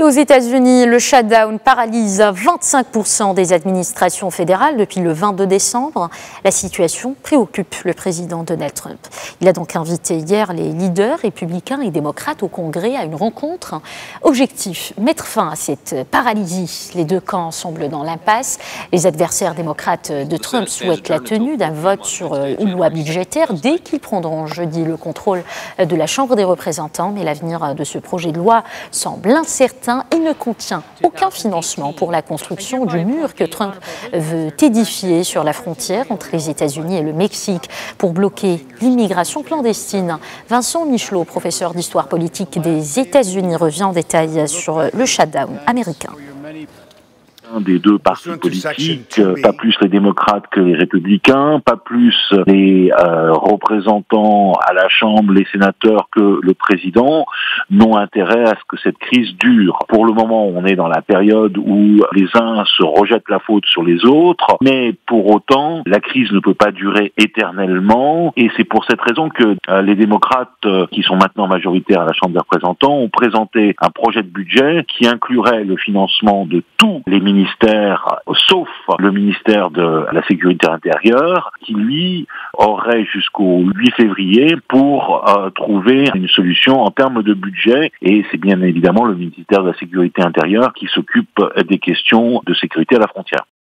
Et aux États-Unis, le shutdown paralyse 25% des administrations fédérales depuis le 22 décembre. La situation préoccupe le président Donald Trump. Il a donc invité hier les leaders républicains et démocrates au Congrès à une rencontre. Objectif, mettre fin à cette paralysie. Les deux camps semblent dans l'impasse. Les adversaires démocrates de Trump souhaitent la tenue d'un vote sur une loi budgétaire dès qu'ils prendront jeudi le contrôle de la Chambre des représentants. Mais l'avenir de ce projet de loi semble incertain. Il ne contient aucun financement pour la construction du mur que Trump veut édifier sur la frontière entre les États-Unis et le Mexique pour bloquer l'immigration clandestine. Vincent Michelot, professeur d'histoire politique des États-Unis, revient en détail sur le shutdown américain. Des deux partis politiques, pas plus les démocrates que les républicains, pas plus les représentants à la Chambre, les sénateurs que le président, n'ont intérêt à ce que cette crise dure. Pour le moment, on est dans la période où les uns se rejettent la faute sur les autres, mais pour autant, la crise ne peut pas durer éternellement, et c'est pour cette raison que les démocrates, qui sont maintenant majoritaires à la Chambre des représentants, ont présenté un projet de budget qui inclurait le financement de tous les ministères, sauf le ministère de la Sécurité intérieure, qui lui aurait jusqu'au 8 février pour trouver une solution en termes de budget, et c'est bien évidemment le ministère de la Sécurité intérieure qui s'occupe des questions de sécurité à la frontière.